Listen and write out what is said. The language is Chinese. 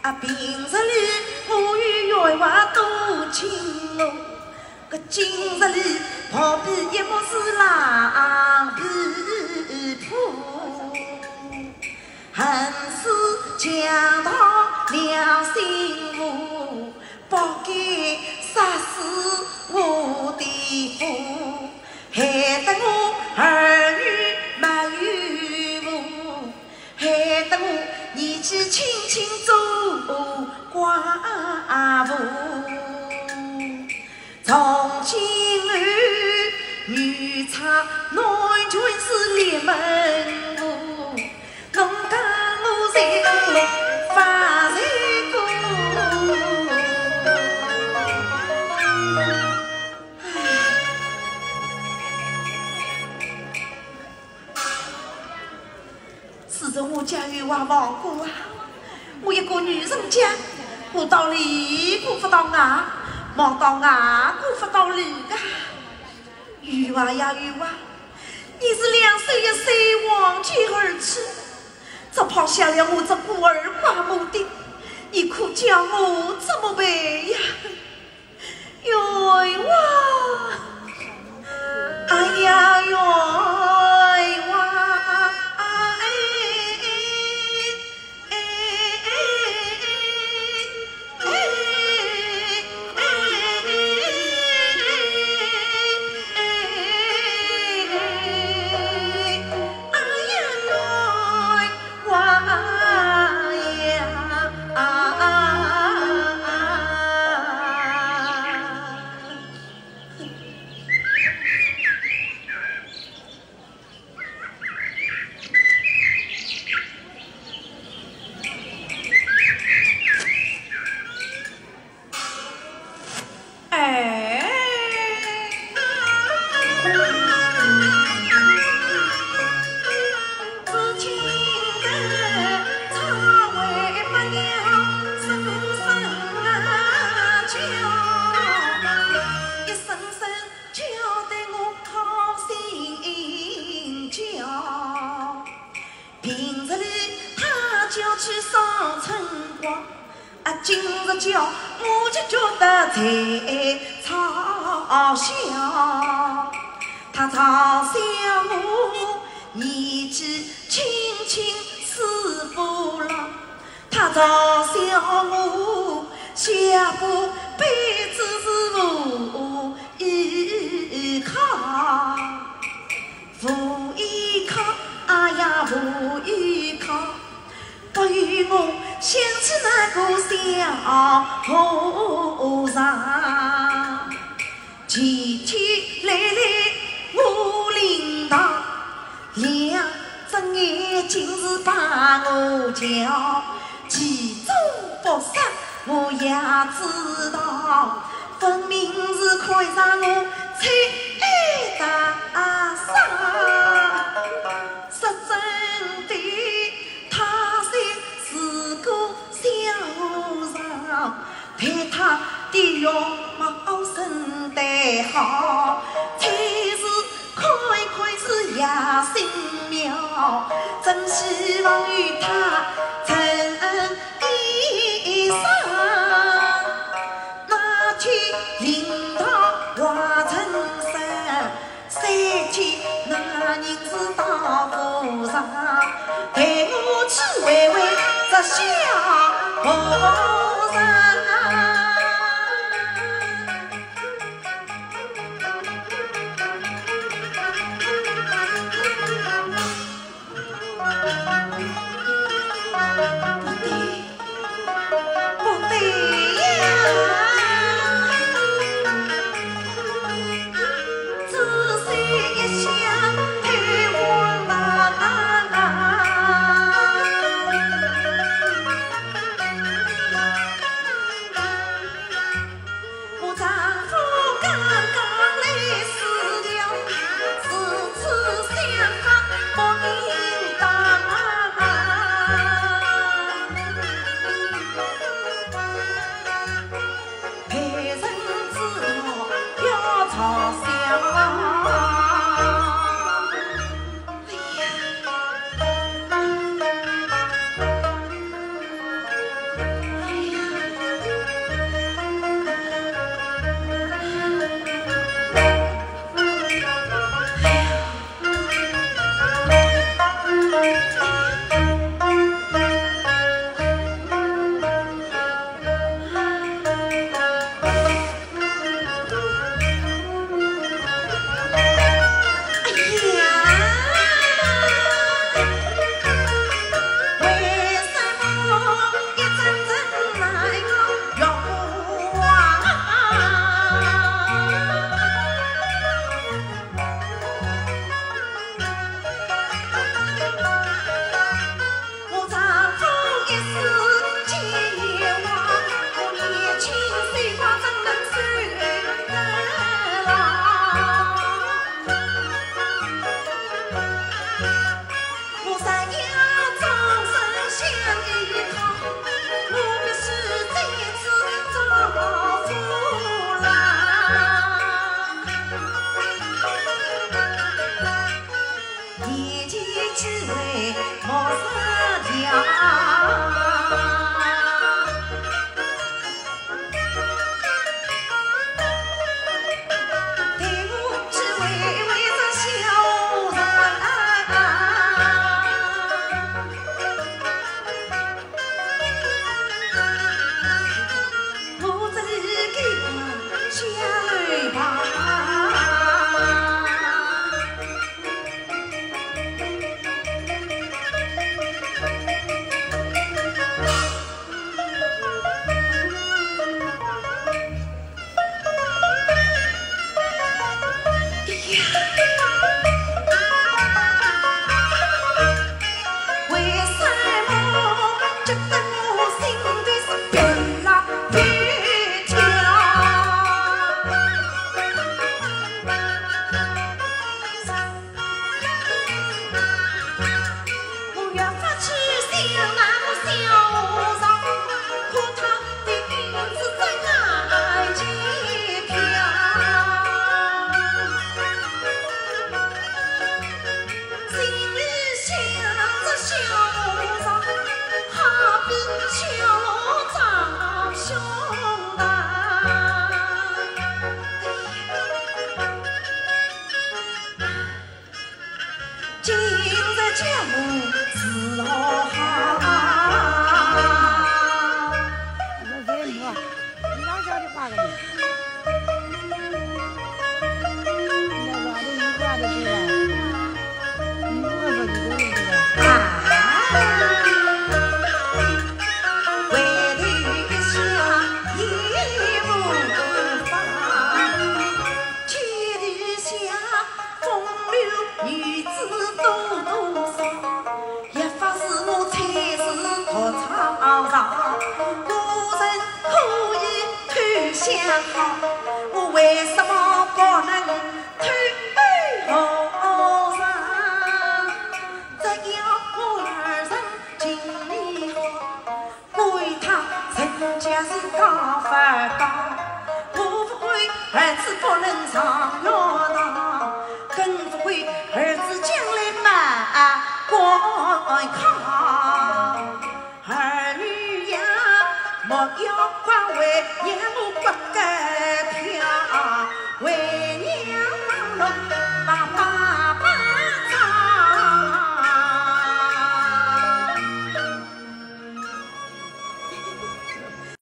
啊，平日里我与月娃多情哦，个今日里旁边一幕是狼皮铺，恨死强盗良心妇，不该杀死我的父，害得我儿女没有福，害得我年纪轻轻做寡妇。从今后女唱男全是列门户，侬讲我谁发财过？自从我家有娃亡过啊，我一个女人家，我到里顾不到外，忙到外顾不到里啊。玉娃呀玉娃，你是2岁1岁忘记而去，这抛下了我这孤儿寡母的，你可叫我怎么办呀？玉娃，哎呀玉娃。今日叫我就觉得在嘲笑，他嘲笑我年纪轻轻死不老，他嘲笑我下半辈子是无依靠，无依靠，哎呀无依靠。不与我想起那个小和尚，前天来我领导，两只眼睛是把我叫，其中不杀我也知道，分明是看上我才大伤，说真的。看他的容貌身材好，才是看是野性妙，真希望与他成一生。那天领导华成山，3天那人是大和尚，带我去慰慰这小和尚。我为什么不能退后上？只要我儿上经理好，归他人家是高分高，我不会儿子不能上药堂，更不会儿子将来满官康。儿女呀，莫要怪为也不怪。